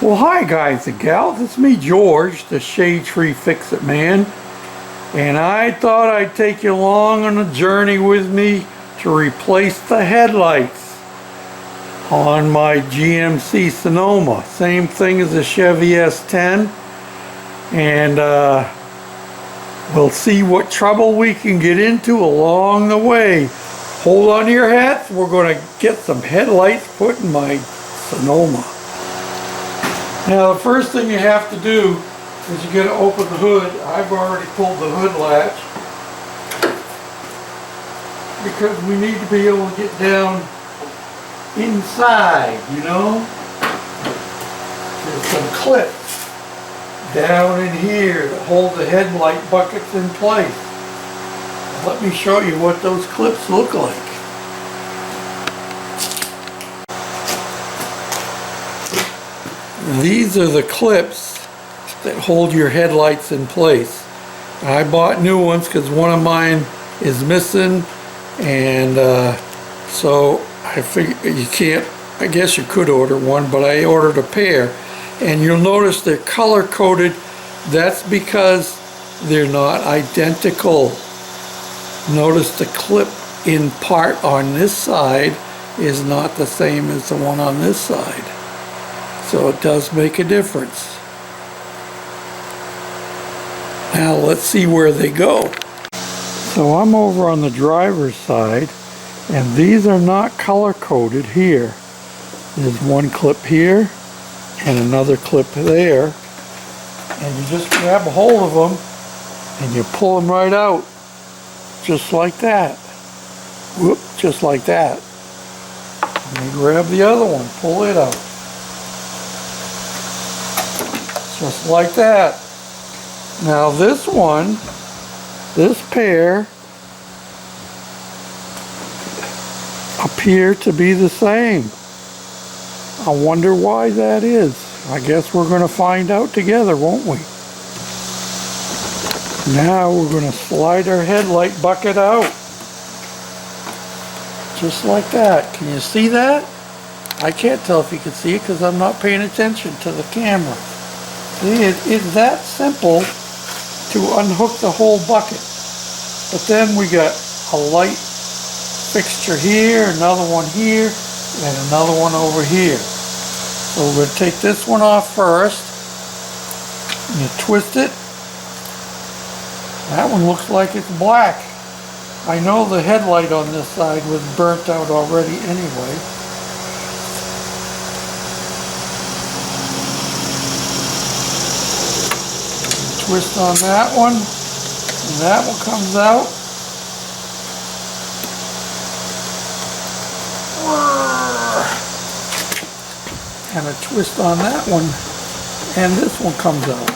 Well, hi guys and gals, it's me George, the Shade Tree Fix-It Man, and I thought I'd take you along on a journey with me to replace the headlights on my GMC Sonoma. Same thing as the Chevy S10, and we'll see what trouble we can get into along the way. Hold on to your hats, we're going to get some headlights put in my Sonoma. Now the first thing you have to do is you got to open the hood. I've already pulled the hood latch because we need to be able to get down inside, you know. There's some clips down in here that hold the headlight buckets in place. Let me show you what those clips look like. These are the clips that hold your headlights in place. I bought new ones because one of mine is missing, and so I figured you can't, I guess you could order one, but I ordered a pair. And you'll notice they're color coded. That's because they're not identical. Notice the clip in part on this side is not the same as the one on this side. So it does make a difference. Now let's see where they go. So I'm over on the driver's side, and these are not color coded here. There's one clip here and another clip there, and you just grab a hold of them and you pull them right out, just like that. Whoop, just like that. And you grab the other one, pull it out. Just like that. Now this one, this pair, appear to be the same. I wonder why that is. I guess we're going to find out together, won't we? Now we're going to slide our headlight bucket out. Just like that. Can you see that? I can't tell if you can see it because I'm not paying attention to the camera. It's that simple to unhook the whole bucket. But then we got a light fixture here, another one here, and another one over here. So we're going to take this one off first. And you twist it. That one looks like it's black. I know the headlight on this side was burnt out already anyway. Twist on that one, and that one comes out. And a twist on that one, and this one comes out.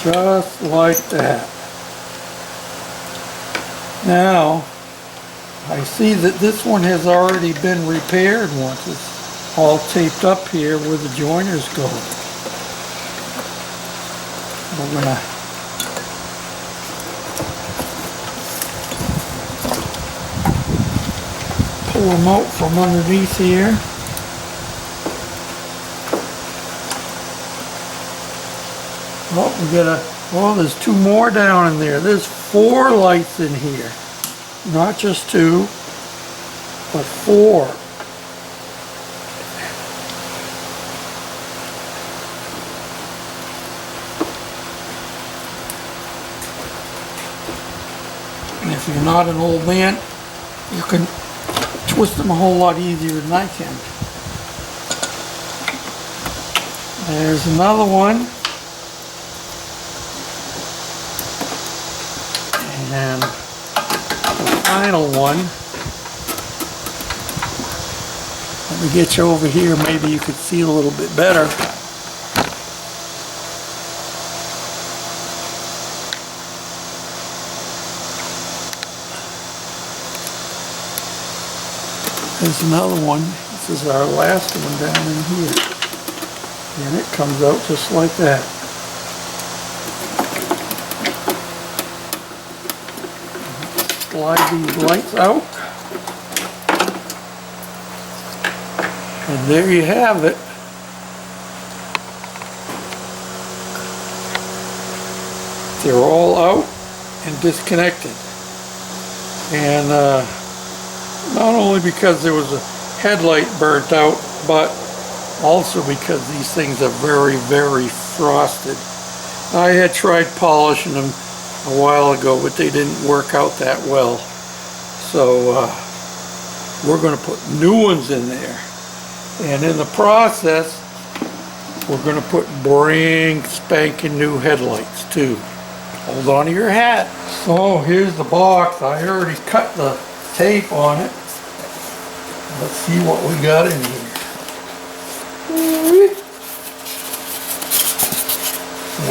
Just like that. Now, I see that this one has already been repaired once. It's all taped up here where the joiners go. We're gonna pull them out from underneath here. Oh, there's two more down in there. There's 4 lights in here. Not just 2, but 4. And if you're not an old man, you can twist them a whole lot easier than I can. There's another one. And the final one. Let me get you over here, maybe you could see a little bit better. There's another one. This is our last one down in here. And it comes out just like that. Slide these lights out. And there you have it. They're all out and disconnected. And not only because there was a headlight burnt out, but also because these things are very, very frosted. I had tried polishing them a while ago, but they didn't work out that well. So we're going to put new ones in there. And in the process, we're going to put brand spanking new headlights too. Hold on to your hat. So here's the box. I already cut the tape on it. Let's see what we got in here.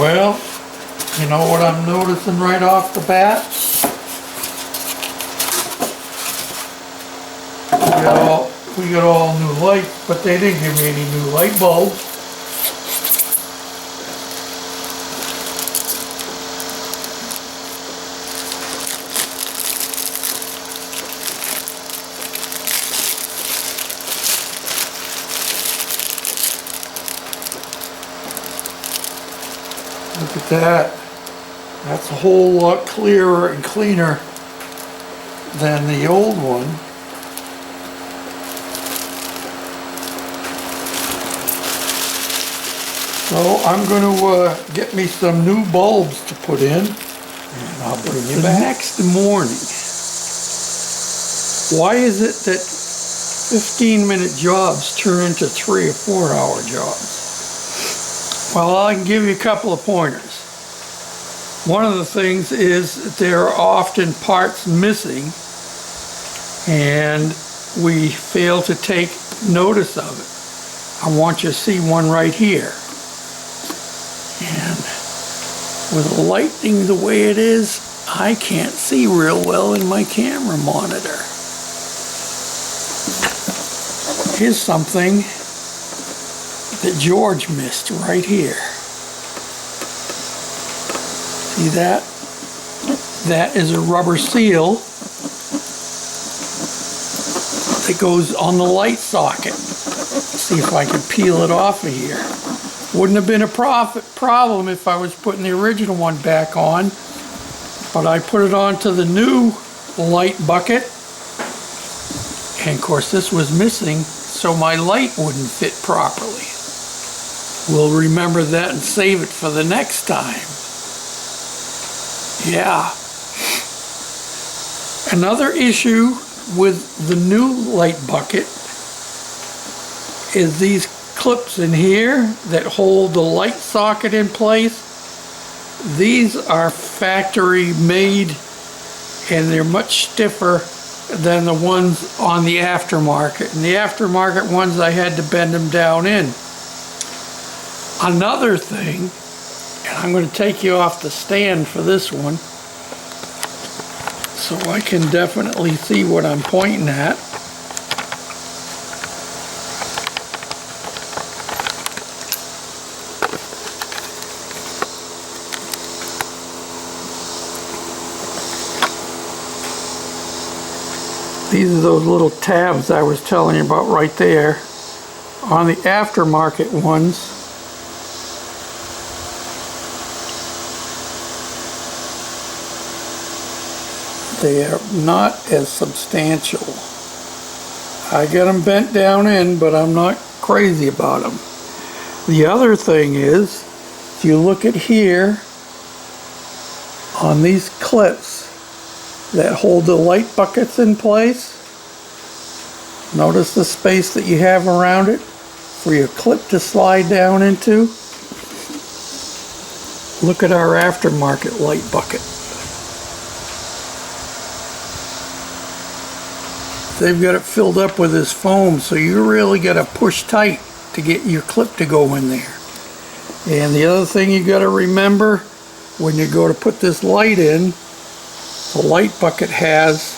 Well, you know what I'm noticing right off the bat? We got all new lights, but they didn't give me any new light bulbs. Look at that. That's a whole lot clearer and cleaner than the old one. So I'm going to get me some new bulbs to put in, and I'll bring you back. Next morning, why is it that 15-minute jobs turn into 3 or 4 hour jobs? Well, I can give you a couple of pointers. One of the things is that there are often parts missing, and we fail to take notice of it. I want you to see one right here. And with the lighting the way it is, I can't see real well in my camera monitor. Here's something that George missed right here. See that? That is a rubber seal that goes on the light socket. Let's see if I can peel it off of here. Wouldn't have been a problem if I was putting the original one back on, but I put it onto the new light bucket, and of course this was missing, so my light wouldn't fit properly. We'll remember that and save it for the next time. Yeah. Another issue with the new light bucket is these clips in here that hold the light socket in place. These are factory made, and they're much stiffer than the ones on the aftermarket. And the aftermarket ones, I had to bend them down in. Another thing, and I'm going to take you off the stand for this one so I can definitely see what I'm pointing at. These are those little tabs I was telling you about right there. On the aftermarket ones, they are not as substantial. I get them bent down in, but I'm not crazy about them. The other thing is, if you look at here, on these clips that hold the light buckets in place, notice the space that you have around it for your clip to slide down into. Look at our aftermarket light bucket. They've got it filled up with this foam, so you really got to push tight to get your clip to go in there. And the other thing you got to remember when you go to put this light in, the light bucket has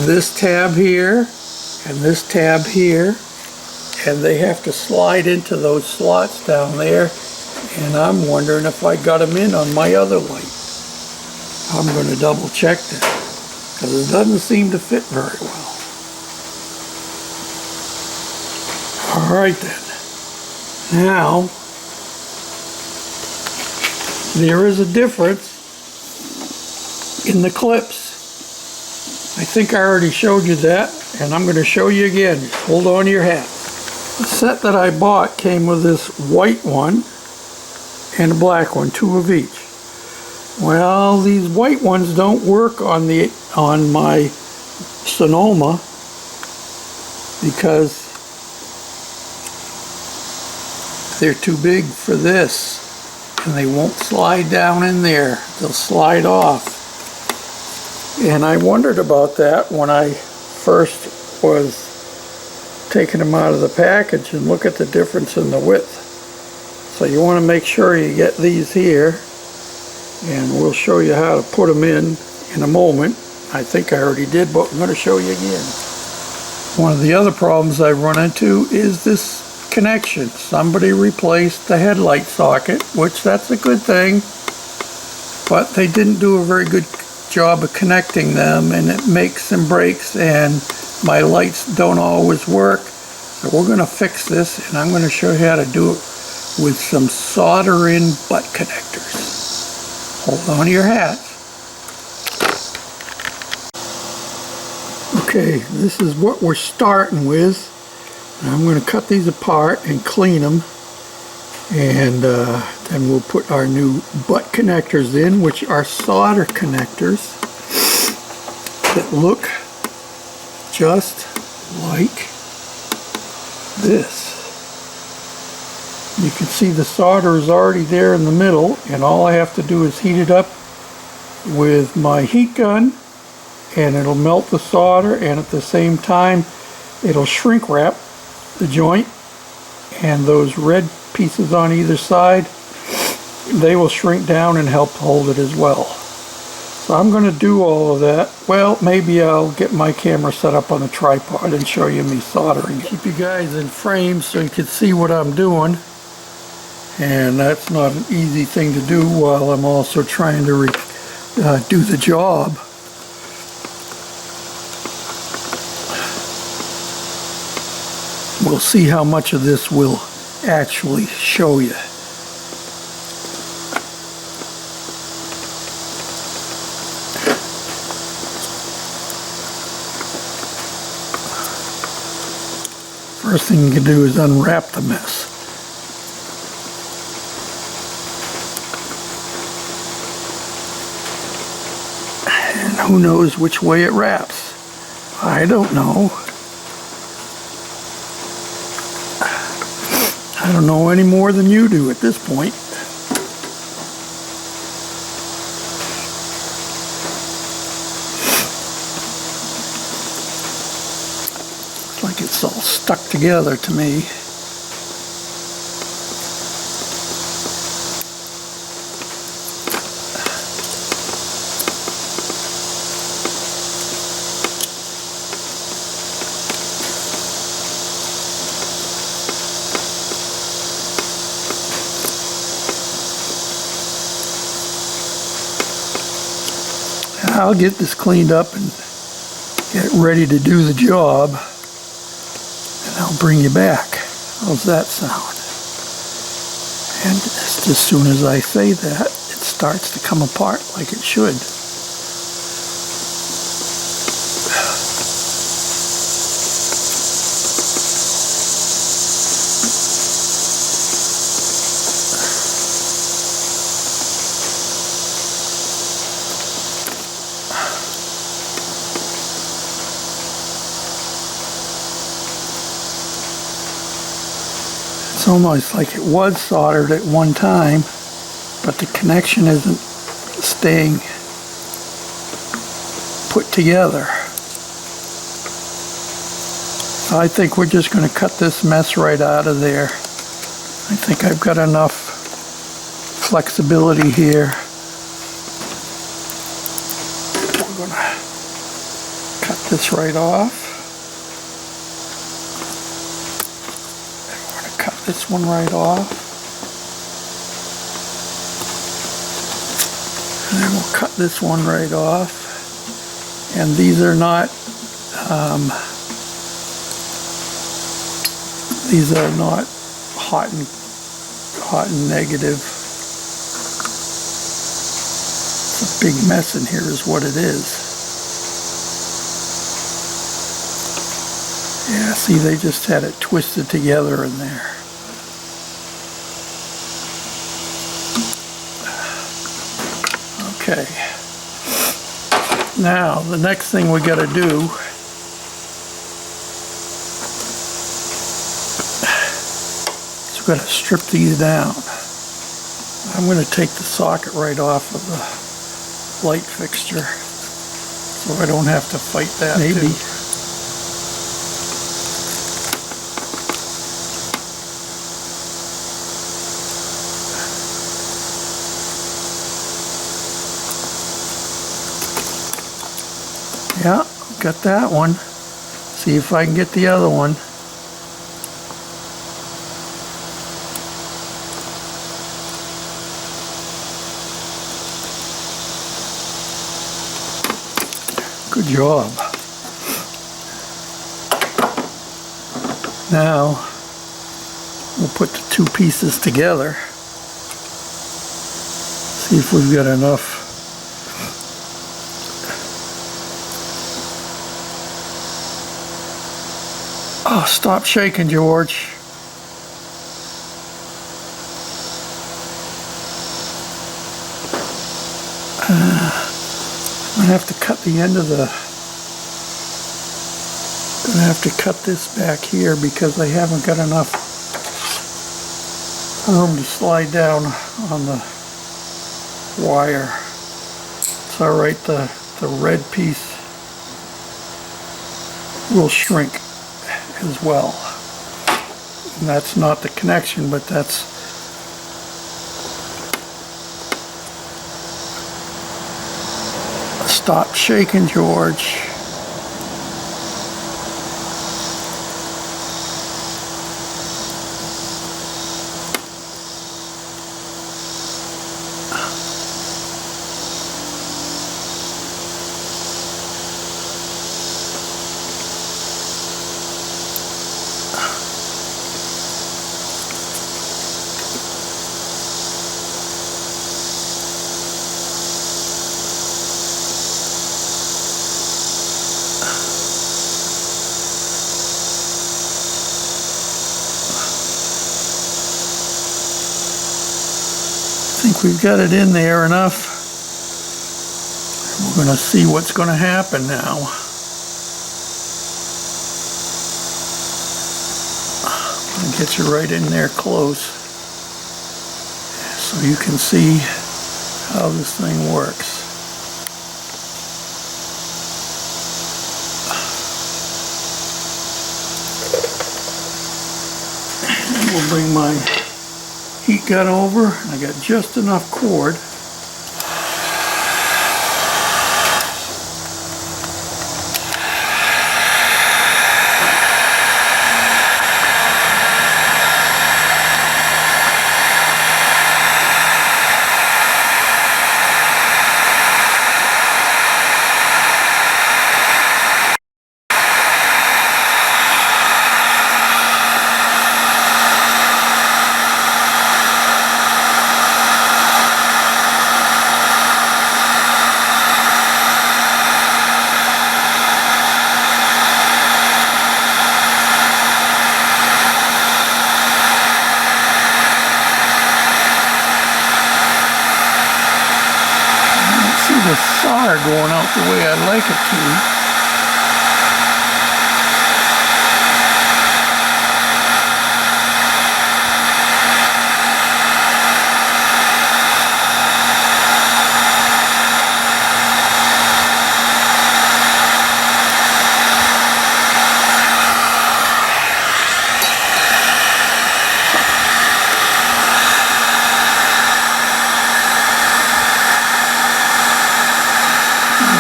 this tab here and this tab here, and they have to slide into those slots down there, and I'm wondering if I got them in on my other light. I'm going to double check that, because it doesn't seem to fit very well. All right then. Now, there is a difference in the clips. I think I already showed you that, and I'm going to show you again. Just hold on to your hat. The set that I bought came with this white one and a black one, 2 of each. Well, these white ones don't work on my Sonoma because they're too big for this, and they won't slide down in there. They'll slide off. And I wondered about that when I first was taking them out of the package, and look at the difference in the width. So you want to make sure you get these here, and we'll show you how to put them in a moment. I think I already did, but I'm going to show you again. One of the other problems I've run into is this connection. Somebody replaced the headlight socket, which that's a good thing, but they didn't do a very good job of connecting them, and it makes and breaks, and my lights don't always work. So we're going to fix this, and I'm going to show you how to do it with some solder-in butt connectors. Hold on to your hat. Okay, this is what we're starting with. I'm going to cut these apart and clean them, and then we'll put our new butt connectors in, which are solder connectors that look just like this. You can see the solder is already there in the middle, and all I have to do is heat it up with my heat gun, and it'll melt the solder, and at the same time it'll shrink wrap the joint, and those red pieces on either side, they will shrink down and help hold it as well. So I'm going to do all of that. Well, maybe I'll get my camera set up on the tripod and show you me soldering. Keep you guys in frame so you can see what I'm doing, and that's not an easy thing to do while I'm also trying to do the job. We'll see how much of this will actually show you. First thing you can do is unwrap the mess. And who knows which way it wraps? I don't know. I don't know any more than you do at this point. Looks like it's all stuck together to me. I'll get this cleaned up and get ready to do the job, and I'll bring you back. How's that sound? And just as soon as I say that, it starts to come apart like it should. It's almost like it was soldered at one time, but the connection isn't staying put together. I think we're just going to cut this mess right out of there. I think I've got enough flexibility here. We're going to cut this right off. Cut this one right off, and then we'll cut this one right off. And these are not These are not hot and negative. It's a big mess in here is what it is. Yeah, see, they just had it twisted together in there. Okay. Now, the next thing we got to do is we've got to strip these down. I'm going to take the socket right off of the light fixture so I don't have to fight that. Maybe. Too. Yeah, got that one. See if I can get the other one. Good job. Now, we'll put the two pieces together. See if we've got enough. Oh, stop shaking, George. I'm gonna have to cut the end of the. Gonna have to cut this back here because I haven't got enough room to slide down on the wire. It's all right. The red piece will shrink as well. And that's not the connection, but that's stop shaking, George. I think we've got it in there enough. We're going to see what's going to happen now. I'll get you right in there close so you can see how this thing works. And we'll bring my heat gun over. I got just enough cord. The solder going out the way I'd like it to.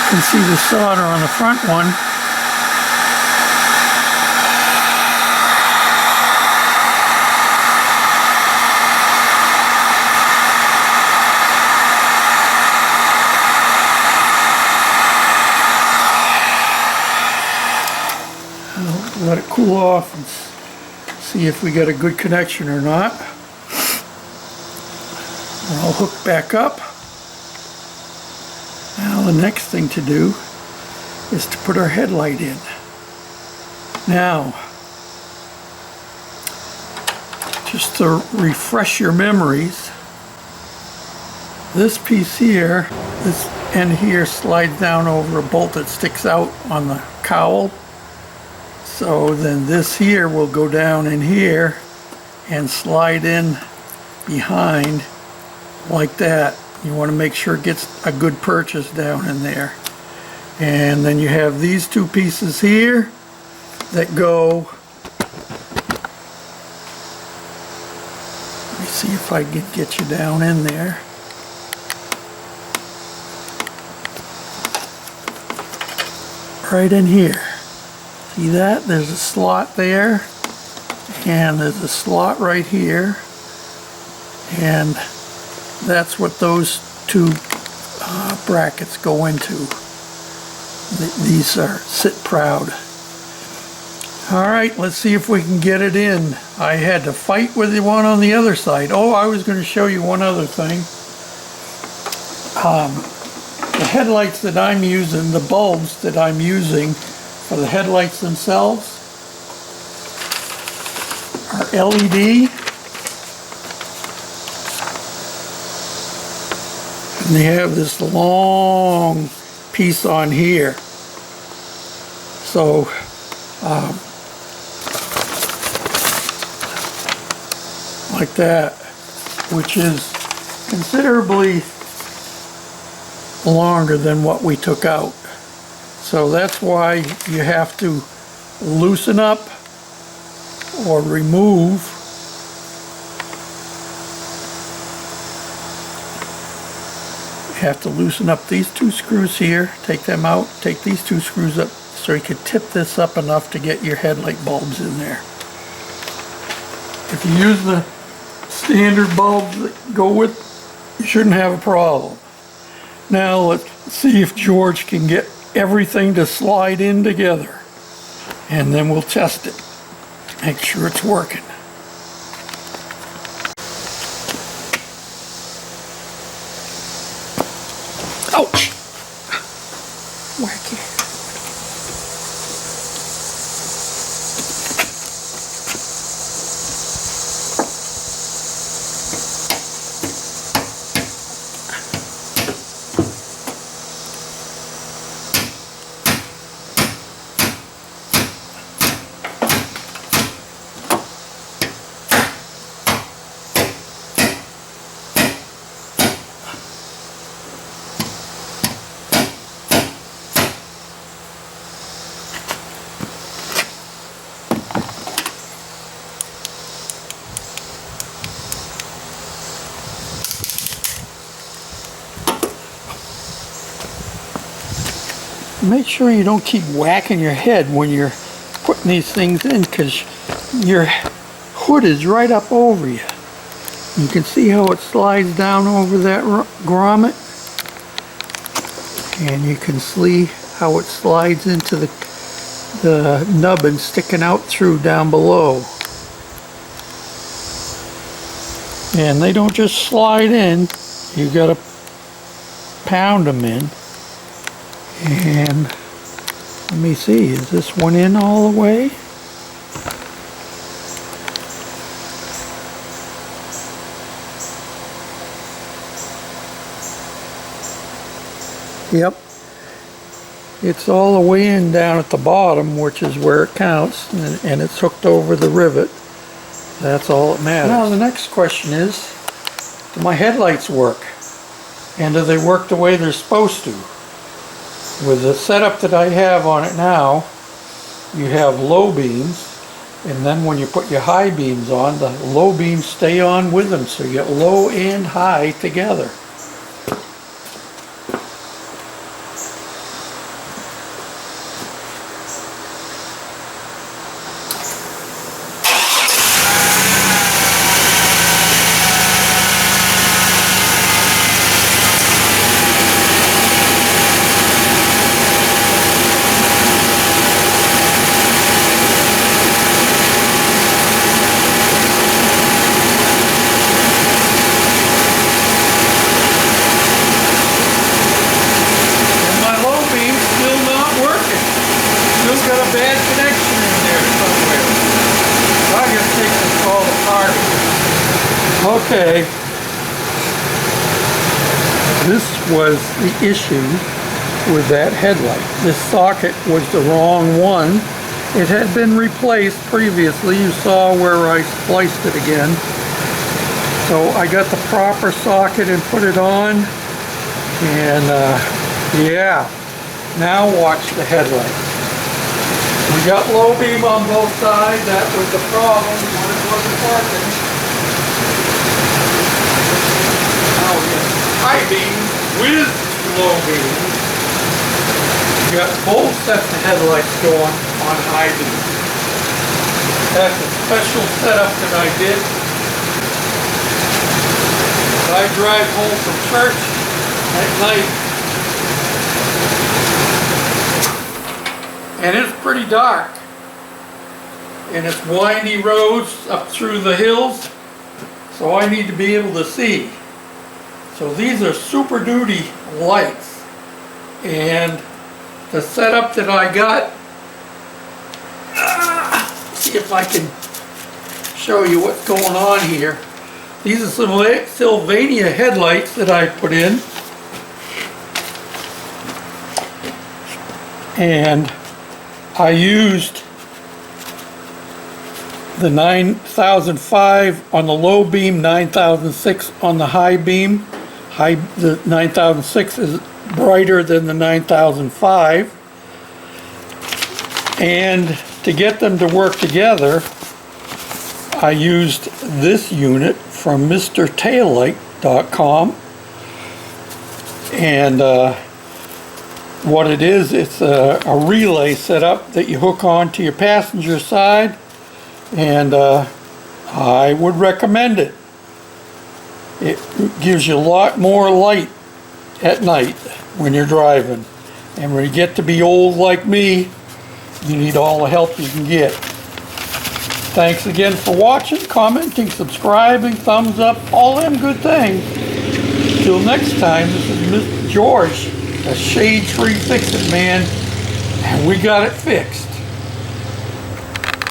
You can see the solder on the front one. I'll let it cool off and See if we got a good connection or not. We're all hooked back up. Now the next thing to do is to put our headlight in. Now, just to refresh your memories, this piece here, this end here slides down over a bolt that sticks out on the cowl. So then this here will go down in here and slide in behind like that. You want to make sure it gets a good purchase down in there. And then you have these two pieces here that go. Let me see if I can get you down in there. Right in here. See that? There's a slot there, and there's a slot right here, and that's what those two brackets go into. These are sit proud. Alright, let's see if we can get it in. I had to fight with the one on the other side. Oh, I was going to show you one other thing. The headlights that I'm using, the bulbs that I'm using for the headlights themselves are LED. And they have this long piece on here. So like that, which is considerably longer than what we took out. So that's why you have to loosen up or remove you have to loosen up these two screws here, take them out, take these two screws up so you can tip this up enough to get your headlight bulbs in there. If you use the standard bulbs that go with, you shouldn't have a problem. Now let's see if George can get everything to slide in together, and then we'll test it. Make sure it's working. Ouch! Whack it. Make sure you don't keep whacking your head when you're putting these things in, because your hood is right up over you. You can see how it slides down over that grommet, and you can see how it slides into the nubbin sticking out through down below. And they don't just slide in, you gotta pound them in. And let me see, is this one in all the way? Yep. It's all the way in down at the bottom, which is where it counts, and it's hooked over the rivet. That's all that matters. Now the next question is, do my headlights work? And do they work the way they're supposed to? With the setup that I have on it now, you have low beams, and then when you put your high beams on, the low beams stay on with them, so you get low and high together. got a bad connection in there somewhere. I gotta take this all apart. Okay. This was the issue with that headlight. This socket was the wrong one. It had been replaced previously. You saw where I spliced it again. So I got the proper socket and put it on. And yeah, now watch the headlight. We got low beam on both sides. That was the problem when it wasn't working. Now we got high beam with low beam. We got both sets of headlights going on high beam. That's a special setup that I did. I drive home from church at night, and it's pretty dark, and it's windy roads up through the hills, so I need to be able to see. So these are Super Duty lights, and the setup that I got, see if I can show you what's going on here. These are some Sylvania headlights that I put in. And I used the 9005 on the low beam, 9006 on the high beam. The 9006 is brighter than the 9005. And to get them to work together, I used this unit from MrTaillight.com, and what it is, it's a relay setup that you hook onto your passenger side, and I would recommend it. It gives you a lot more light at night when you're driving, and when you get to be old like me, you need all the help you can get. Thanks again for watching, commenting, subscribing, thumbs up, all them good things. Till next time, this is Mr. George, a shade tree fix-it man, and we got it fixed.